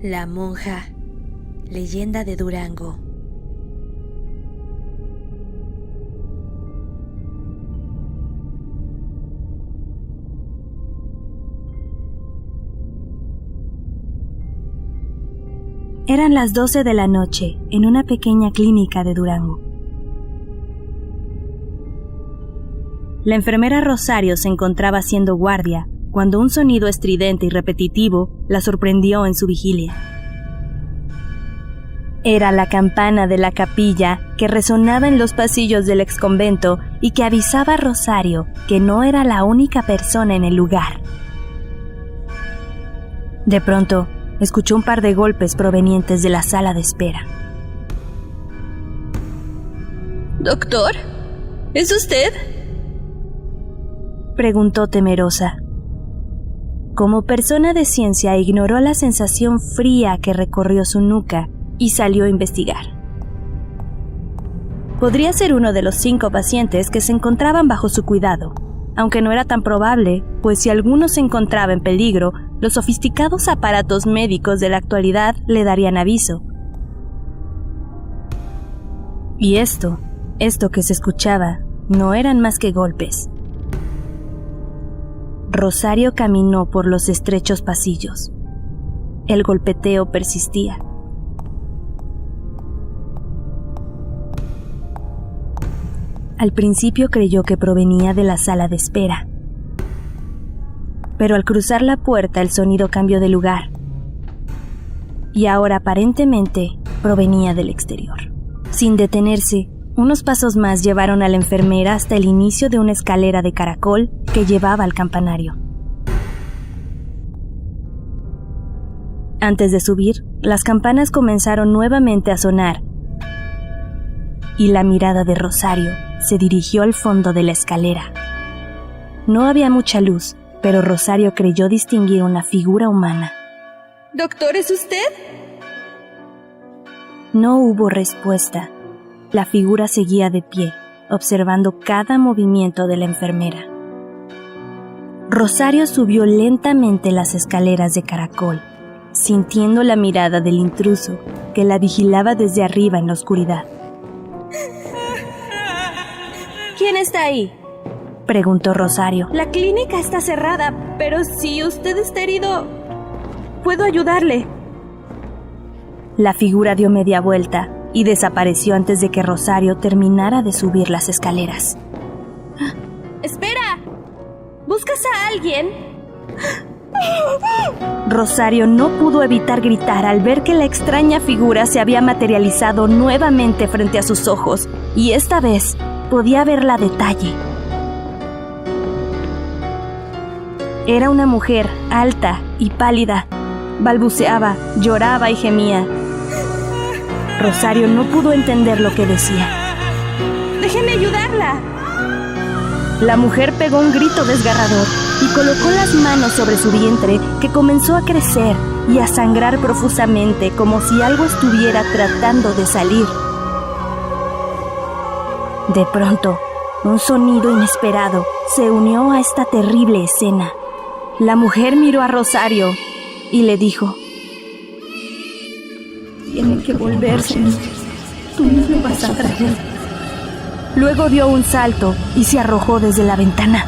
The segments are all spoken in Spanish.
La monja, leyenda de Durango. Eran las 12 de la noche en una pequeña clínica de Durango. La enfermera Rosario se encontraba haciendo guardia cuando un sonido estridente y repetitivo la sorprendió en su vigilia. Era la campana de la capilla que resonaba en los pasillos del exconvento y que avisaba a Rosario que no era la única persona en el lugar. De pronto, escuchó un par de golpes provenientes de la sala de espera. ¿Doctor? ¿Es usted? Preguntó temerosa. Como persona de ciencia, ignoró la sensación fría que recorrió su nuca y salió a investigar. Podría ser uno de los 5 pacientes que se encontraban bajo su cuidado, aunque no era tan probable, pues si alguno se encontraba en peligro, los sofisticados aparatos médicos de la actualidad le darían aviso. Y esto que se escuchaba, no eran más que golpes. Rosario caminó por los estrechos pasillos. El golpeteo persistía. Al principio creyó que provenía de la sala de espera, pero al cruzar la puerta el sonido cambió de lugar y ahora aparentemente provenía del exterior. Sin detenerse, unos pasos más llevaron a la enfermera hasta el inicio de una escalera de caracol que llevaba al campanario. Antes de subir, las campanas comenzaron nuevamente a sonar y la mirada de Rosario se dirigió al fondo de la escalera. No había mucha luz, pero Rosario creyó distinguir una figura humana. ¿Doctor, es usted? No hubo respuesta. La figura seguía de pie, observando cada movimiento de la enfermera. Rosario subió lentamente las escaleras de caracol, sintiendo la mirada del intruso que la vigilaba desde arriba en la oscuridad. ¿Quién está ahí? Preguntó Rosario. La clínica está cerrada, pero si usted está herido, puedo ayudarle. La figura dio media vuelta y desapareció antes de que Rosario terminara de subir las escaleras. ¡Espera! ¿Buscas a alguien? Rosario no pudo evitar gritar al ver que la extraña figura se había materializado nuevamente frente a sus ojos, y esta vez podía verla a detalle. Era una mujer alta y pálida. Balbuceaba, lloraba y gemía. Rosario no pudo entender lo que decía. ¡Déjeme ayudarla! La mujer pegó un grito desgarrador y colocó las manos sobre su vientre, que comenzó a crecer y a sangrar profusamente, como si algo estuviera tratando de salir. De pronto, un sonido inesperado se unió a esta terrible escena. La mujer miró a Rosario y le dijo: Tiene que volverse. Tú me vas a traer. Luego dio un salto y se arrojó desde la ventana.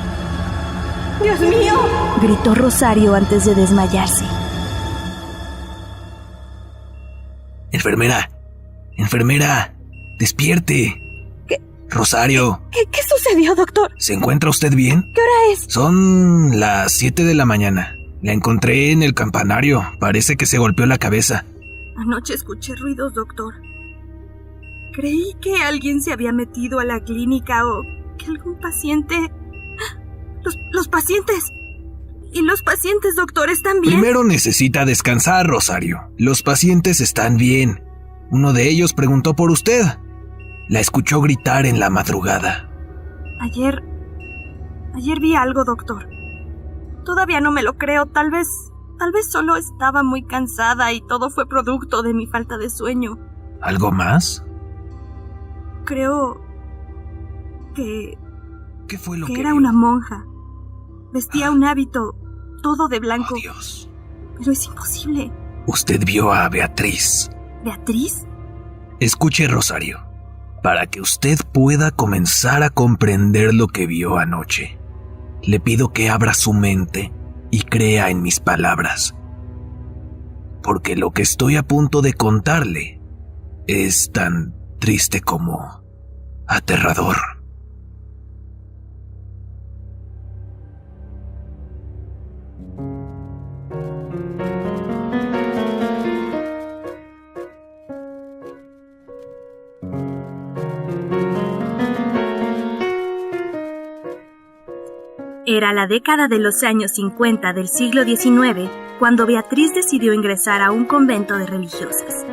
¡Dios mío!, gritó Rosario antes de desmayarse. ¡Enfermera! ¡Despierte! ¿Qué? ¡Rosario! ¿Qué sucedió, doctor? ¿Se encuentra usted bien? ¿Qué hora es? Son las 7 de la mañana. La encontré en el campanario. Parece que se golpeó la cabeza. Anoche escuché ruidos, doctor. Creí que alguien se había metido a la clínica o que algún paciente... Los pacientes. ¿Y los pacientes, doctor, están bien? Primero necesita descansar, Rosario. Los pacientes están bien. Uno de ellos preguntó por usted. La escuchó gritar en la madrugada. Ayer vi algo, doctor. Todavía no me lo creo. Tal vez solo estaba muy cansada y todo fue producto de mi falta de sueño. ¿Algo más? Creo que... ¿Qué fue lo que era vio? una monja. Vestía un hábito todo de blanco. Oh, Dios. Pero es imposible. Usted vio a Beatriz. ¿Beatriz? Escuche, Rosario, para que usted pueda comenzar a comprender lo que vio anoche. Le pido que abra su mente y crea en mis palabras, porque lo que estoy a punto de contarle es tan triste como aterrador. Era la década de los años 50 del siglo XIX cuando Beatriz decidió ingresar a un convento de religiosas.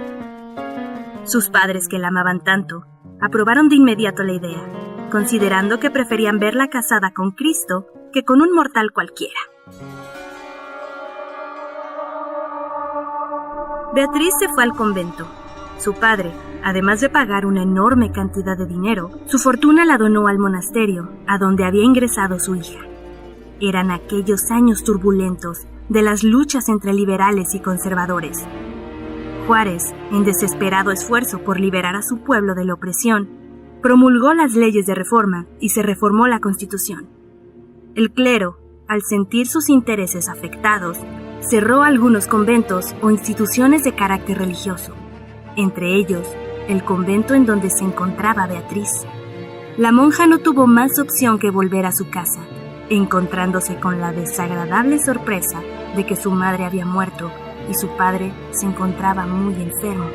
Sus padres, que la amaban tanto, aprobaron de inmediato la idea, considerando que preferían verla casada con Cristo que con un mortal cualquiera. Beatriz se fue al convento. Su padre, además de pagar una enorme cantidad de dinero, su fortuna la donó al monasterio, a donde había ingresado su hija. Eran aquellos años turbulentos de las luchas entre liberales y conservadores. Juárez, en desesperado esfuerzo por liberar a su pueblo de la opresión, promulgó las leyes de reforma y se reformó la Constitución. El clero, al sentir sus intereses afectados, cerró algunos conventos o instituciones de carácter religioso, entre ellos el convento en donde se encontraba Beatriz. La monja no tuvo más opción que volver a su casa, encontrándose con la desagradable sorpresa de que su madre había muerto y su padre se encontraba muy enfermo.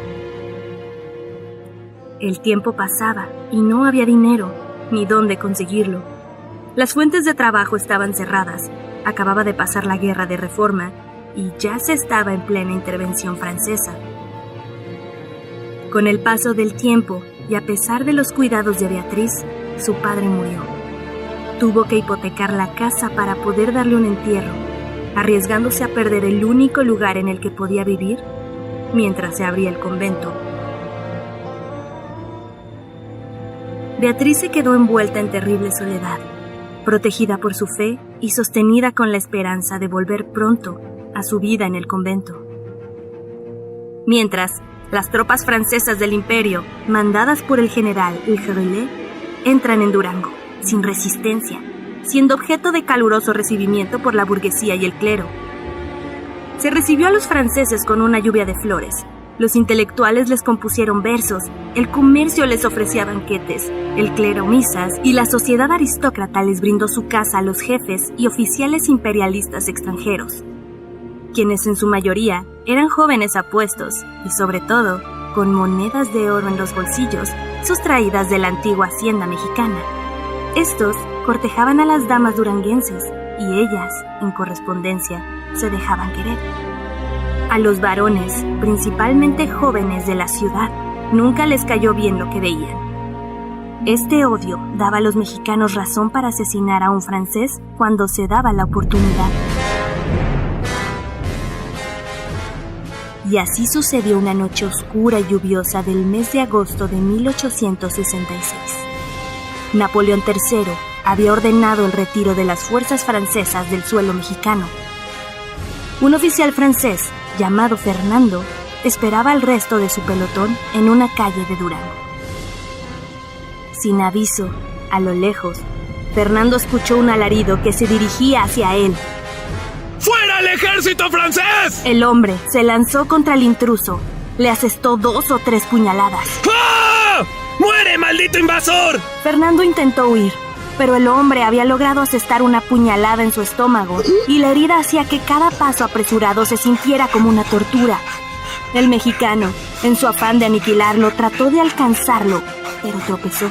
El tiempo pasaba y no había dinero, ni dónde conseguirlo. Las fuentes de trabajo estaban cerradas, acababa de pasar la guerra de reforma y ya se estaba en plena intervención francesa. Con el paso del tiempo y a pesar de los cuidados de Beatriz, su padre murió. Tuvo que hipotecar la casa para poder darle un entierro, arriesgándose a perder el único lugar en el que podía vivir mientras se abría el convento. Beatriz se quedó envuelta en terrible soledad, protegida por su fe y sostenida con la esperanza de volver pronto a su vida en el convento. Mientras, las tropas francesas del imperio, mandadas por el general Leclerc, entran en Durango, sin resistencia, siendo objeto de caluroso recibimiento por la burguesía y el clero. Se recibió a los franceses con una lluvia de flores. Los intelectuales les compusieron versos, el comercio les ofrecía banquetes, el clero misas y la sociedad aristócrata les brindó su casa a los jefes y oficiales imperialistas extranjeros, quienes en su mayoría eran jóvenes apuestos y sobre todo con monedas de oro en los bolsillos sustraídas de la antigua hacienda mexicana. Estos cortejaban a las damas duranguenses y ellas, en correspondencia, se dejaban querer. A los varones, principalmente jóvenes de la ciudad, nunca les cayó bien lo que veían. Este odio daba a los mexicanos razón para asesinar a un francés cuando se daba la oportunidad. Y así sucedió una noche oscura y lluviosa del mes de agosto de 1866. Napoleón III había ordenado el retiro de las fuerzas francesas del suelo mexicano. Un oficial francés, llamado Fernando, esperaba al resto de su pelotón en una calle de Durango. Sin aviso, a lo lejos, Fernando escuchó un alarido que se dirigía hacia él. ¡Fuera el ejército francés! El hombre se lanzó contra el intruso, le asestó 2 o 3 puñaladas. ¡Ah! ¡Muere, maldito invasor! Fernando intentó huir, pero el hombre había logrado asestar una puñalada en su estómago y la herida hacía que cada paso apresurado se sintiera como una tortura. El mexicano, en su afán de aniquilarlo, trató de alcanzarlo, pero tropezó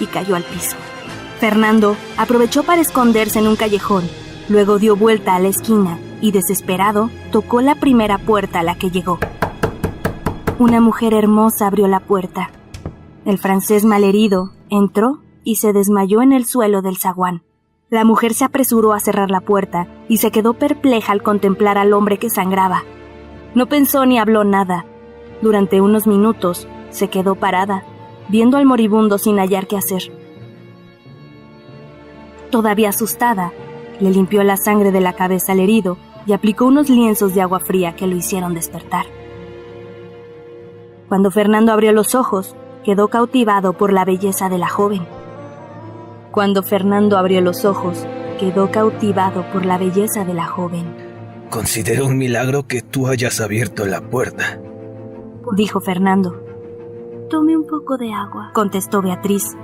y cayó al piso. Fernando aprovechó para esconderse en un callejón, luego dio vuelta a la esquina y, desesperado, tocó la primera puerta a la que llegó. Una mujer hermosa abrió la puerta. El francés malherido entró y se desmayó en el suelo del zaguán. La mujer se apresuró a cerrar la puerta y se quedó perpleja al contemplar al hombre que sangraba. No pensó ni habló nada. Durante unos minutos se quedó parada, viendo al moribundo sin hallar qué hacer. Todavía asustada, le limpió la sangre de la cabeza al herido y aplicó unos lienzos de agua fría que lo hicieron despertar. Cuando Fernando abrió los ojos, quedó cautivado por la belleza de la joven. Considero un milagro que tú hayas abierto la puerta, dijo Fernando. Tome un poco de agua, contestó Beatriz.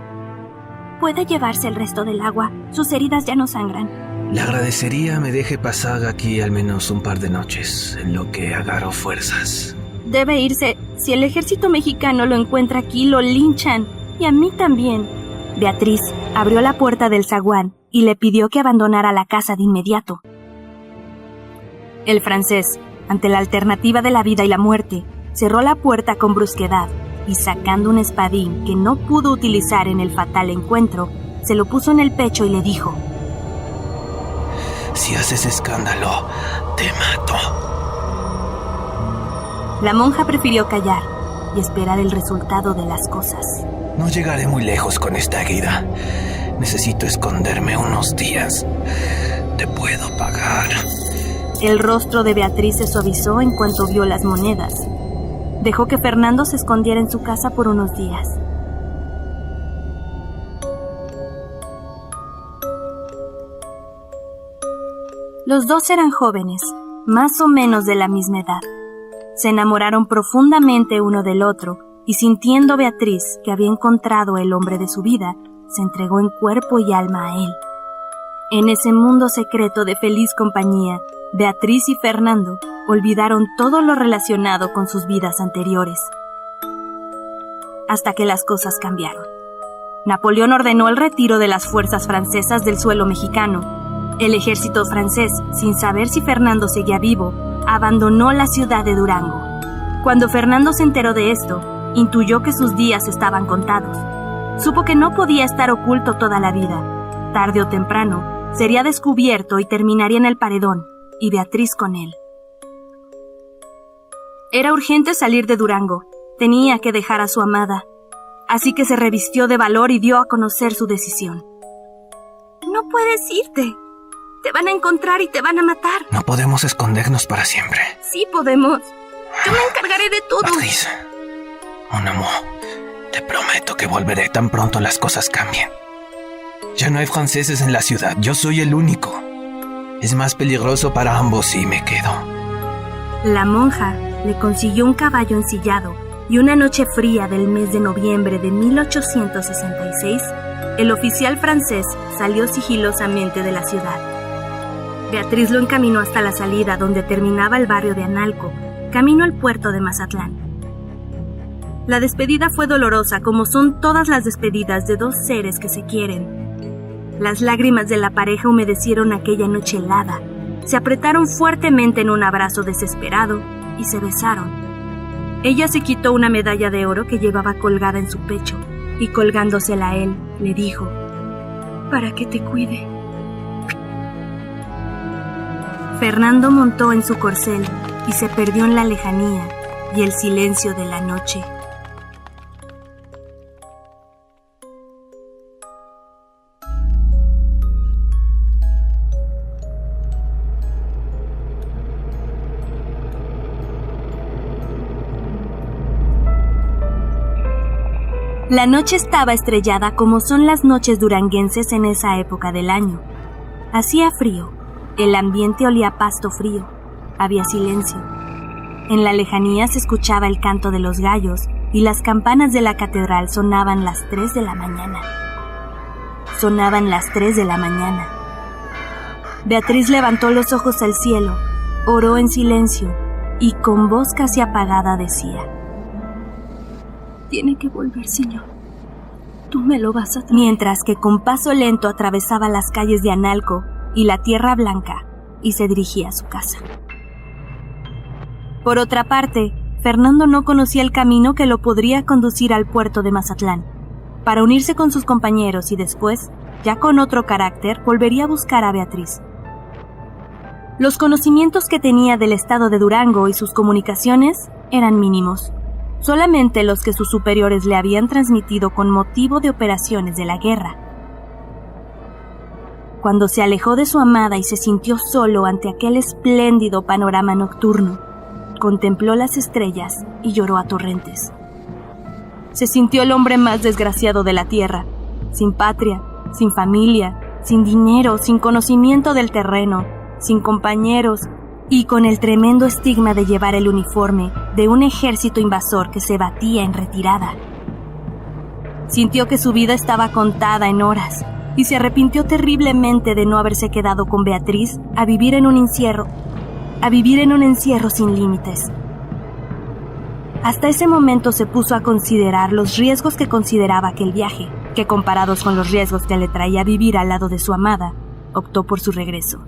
Puede llevarse el resto del agua, sus heridas ya no sangran. Le agradecería me deje pasar aquí al menos un par de noches, en lo que agarro fuerzas. Debe irse. Si el ejército mexicano lo encuentra aquí, lo linchan. Y a mí también. Beatriz abrió la puerta del zaguán y le pidió que abandonara la casa de inmediato. El francés, ante la alternativa de la vida y la muerte, cerró la puerta con brusquedad y, sacando un espadín que no pudo utilizar en el fatal encuentro, se lo puso en el pecho y le dijo: Si haces escándalo, te mato. La monja prefirió callar y esperar el resultado de las cosas. No llegaré muy lejos con esta herida. Necesito esconderme unos días. Te puedo pagar. El rostro de Beatriz se suavizó en cuanto vio las monedas. Dejó que Fernando se escondiera en su casa por unos días. Los dos eran jóvenes, más o menos de la misma edad. Se enamoraron profundamente uno del otro y, sintiendo Beatriz que había encontrado el hombre de su vida, se entregó en cuerpo y alma a él. En ese mundo secreto de feliz compañía, Beatriz y Fernando olvidaron todo lo relacionado con sus vidas anteriores. Hasta que las cosas cambiaron. Napoleón ordenó el retiro de las fuerzas francesas del suelo mexicano. El ejército francés, sin saber si Fernando seguía vivo, abandonó la ciudad de Durango. Cuando Fernando se enteró de esto, intuyó que sus días estaban contados. Supo que no podía estar oculto toda la vida. Tarde o temprano, sería descubierto y terminaría en el paredón, y Beatriz con él. Era urgente salir de Durango. Tenía que dejar a su amada. Así que se revistió de valor y dio a conocer su decisión. No puedes irte. Te van a encontrar y te van a matar. No podemos escondernos para siempre. Sí podemos. Yo me encargaré de todo. Beatriz, mon amour, te prometo que volveré tan pronto las cosas cambien. Ya no hay franceses en la ciudad. Yo soy el único. Es más peligroso para ambos si me quedo. La monja le consiguió un caballo ensillado y una noche fría del mes de noviembre de 1866, el oficial francés salió sigilosamente de la ciudad. Beatriz lo encaminó hasta la salida donde terminaba el barrio de Analco, camino al puerto de Mazatlán. La despedida fue dolorosa, como son todas las despedidas de dos seres que se quieren. Las lágrimas de la pareja humedecieron aquella noche helada, se apretaron fuertemente en un abrazo desesperado y se besaron. Ella se quitó una medalla de oro que llevaba colgada en su pecho y, colgándosela a él, le dijo: «Para que te cuide». Fernando montó en su corcel y se perdió en la lejanía y el silencio de la noche. La noche estaba estrellada como son las noches duranguenses en esa época del año. Hacía frío, el ambiente olía a pasto frío, había silencio. En la lejanía se escuchaba el canto de los gallos y las campanas de la catedral sonaban las 3 de la mañana. Sonaban las 3 de la mañana. Beatriz levantó los ojos al cielo, oró en silencio y con voz casi apagada decía: «Tiene que volver, Señor. Tú me lo vas a traer». Mientras que con paso lento atravesaba las calles de Analco y la Tierra Blanca y se dirigía a su casa. Por otra parte, Fernando no conocía el camino que lo podría conducir al puerto de Mazatlán, para unirse con sus compañeros y después, ya con otro carácter, volvería a buscar a Beatriz. Los conocimientos que tenía del estado de Durango y sus comunicaciones eran mínimos, solamente los que sus superiores le habían transmitido con motivo de operaciones de la guerra. Cuando se alejó de su amada y se sintió solo ante aquel espléndido panorama nocturno, contempló las estrellas y lloró a torrentes. Se sintió el hombre más desgraciado de la tierra, sin patria, sin familia, sin dinero, sin conocimiento del terreno, sin compañeros y con el tremendo estigma de llevar el uniforme de un ejército invasor que se batía en retirada. Sintió que su vida estaba contada en horas y se arrepintió terriblemente de no haberse quedado con Beatriz a vivir en un encierro sin límites. Hasta ese momento se puso a considerar los riesgos que consideraba aquel viaje, que comparados con los riesgos que le traía vivir al lado de su amada, optó por su regreso.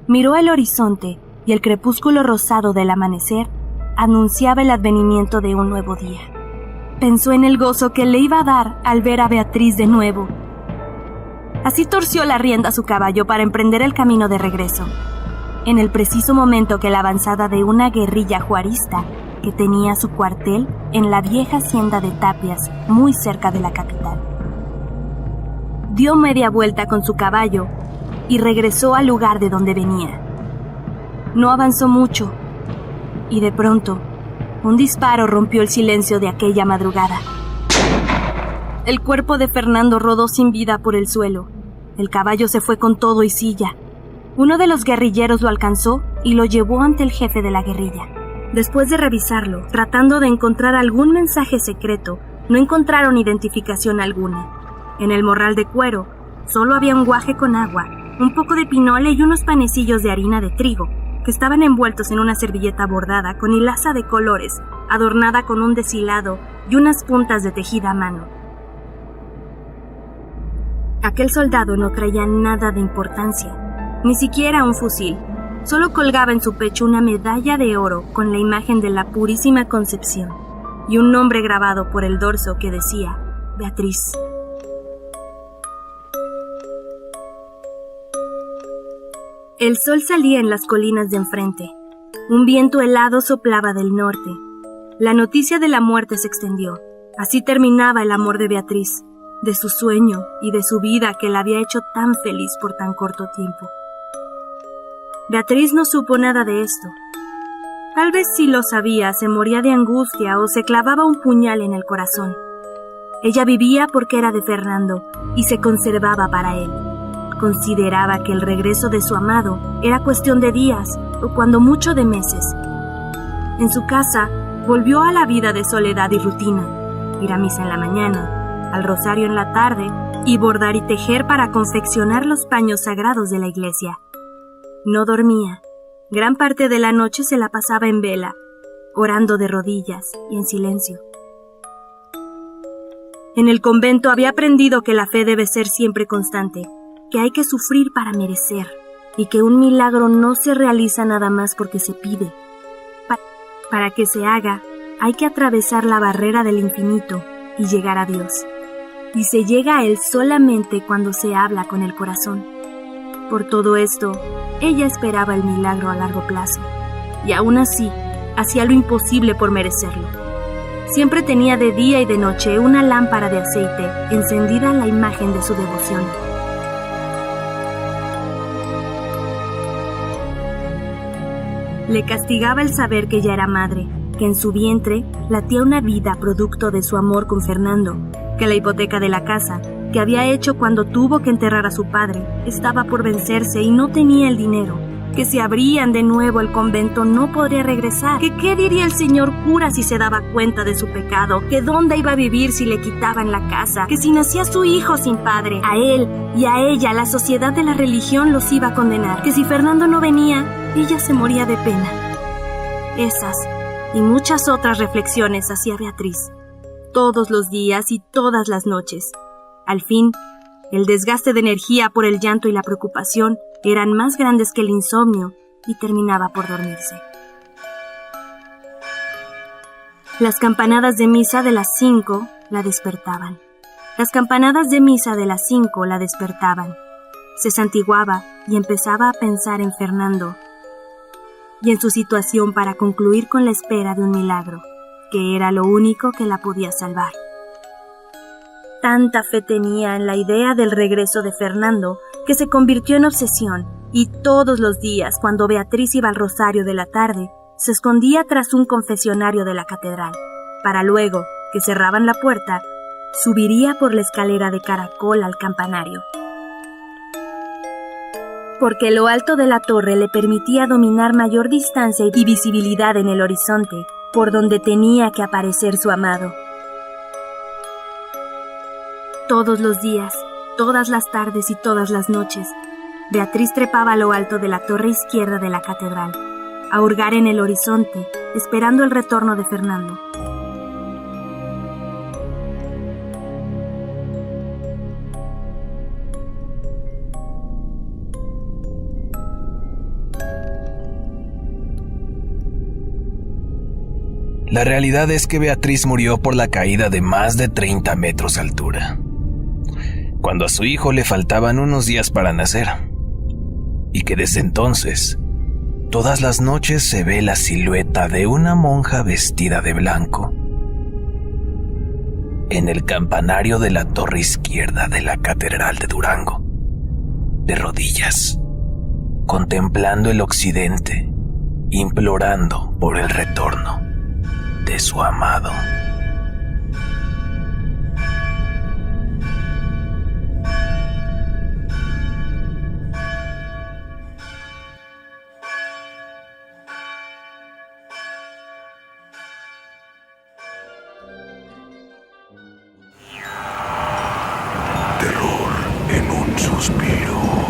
Miró el horizonte y el crepúsculo rosado del amanecer anunciaba el advenimiento de un nuevo día. Pensó en el gozo que le iba a dar al ver a Beatriz de nuevo. Así torció la rienda a su caballo para emprender el camino de regreso, en el preciso momento que la avanzada de una guerrilla juarista que tenía su cuartel en la vieja hacienda de Tapias, muy cerca de la capital. Dio media vuelta con su caballo y regresó al lugar de donde venía. No avanzó mucho y de pronto un disparo rompió el silencio de aquella madrugada. El cuerpo de Fernando rodó sin vida por el suelo. El caballo se fue con todo y silla. Uno de los guerrilleros lo alcanzó y lo llevó ante el jefe de la guerrilla. Después de revisarlo, tratando de encontrar algún mensaje secreto, no encontraron identificación alguna. En el morral de cuero, solo había un guaje con agua, un poco de pinole y unos panecillos de harina de trigo, que estaban envueltos en una servilleta bordada con hilaza de colores, adornada con un deshilado y unas puntas de tejida a mano. Aquel soldado no traía nada de importancia, ni siquiera un fusil. Solo colgaba en su pecho una medalla de oro con la imagen de la Purísima Concepción y un nombre grabado por el dorso que decía Beatriz. El sol salía en las colinas de enfrente. Un viento helado soplaba del norte. La noticia de la muerte se extendió. Así terminaba el amor de Beatriz, de su sueño y de su vida que la había hecho tan feliz por tan corto tiempo. Beatriz no supo nada de esto. Tal vez si lo sabía, se moría de angustia o se clavaba un puñal en el corazón. Ella vivía porque era de Fernando y se conservaba para él. Consideraba que el regreso de su amado era cuestión de días o cuando mucho de meses. En su casa volvió a la vida de soledad y rutina, ir a misa en la mañana, al rosario en la tarde y bordar y tejer para confeccionar los paños sagrados de la iglesia. No dormía. Gran parte de la noche se la pasaba en vela, orando de rodillas y en silencio. En el convento había aprendido que la fe debe ser siempre constante, que hay que sufrir para merecer, y que un milagro no se realiza nada más porque se pide. Para que se haga, hay que atravesar la barrera del infinito y llegar a Dios. Y se llega a Él solamente cuando se habla con el corazón. Por todo esto, ella esperaba el milagro a largo plazo, y aún así, hacía lo imposible por merecerlo. Siempre tenía de día y de noche una lámpara de aceite encendida a la imagen de su devoción. Le castigaba el saber que ella era madre, que en su vientre latía una vida producto de su amor con Fernando, que la hipoteca de la casa, que había hecho cuando tuvo que enterrar a su padre, estaba por vencerse y no tenía el dinero, que si abrían de nuevo el convento no podría regresar, que qué diría el señor cura si se daba cuenta de su pecado, que dónde iba a vivir si le quitaban la casa, que si nacía su hijo sin padre, a él y a ella la sociedad de la religión los iba a condenar, que si Fernando no venía, ella se moría de pena. Esas y muchas otras reflexiones hacía Beatriz, todos los días y todas las noches. Al fin, el desgaste de energía por el llanto y la preocupación eran más grandes que el insomnio y terminaba por dormirse. Las campanadas de misa de las 5 la despertaban. Las campanadas de misa de las 5 la despertaban. Se santiguaba y empezaba a pensar en Fernando y en su situación para concluir con la espera de un milagro, que era lo único que la podía salvar. Tanta fe tenía en la idea del regreso de Fernando que se convirtió en obsesión, y todos los días, cuando Beatriz iba al rosario de la tarde, se escondía tras un confesionario de la catedral, para luego, que cerraban la puerta, subiría por la escalera de caracol al campanario. Porque lo alto de la torre le permitía dominar mayor distancia y visibilidad en el horizonte, por donde tenía que aparecer su amado. Todos los días, todas las tardes y todas las noches, Beatriz trepaba a lo alto de la torre izquierda de la catedral, a hurgar en el horizonte, esperando el retorno de Fernando. La realidad es que Beatriz murió por la caída de más de 30 metros de altura, cuando a su hijo le faltaban unos días para nacer, y que desde entonces, todas las noches se ve la silueta de una monja vestida de blanco en el campanario de la torre izquierda de la Catedral de Durango, de rodillas, contemplando el occidente, implorando por el retorno de su amado. Terror en un suspiro.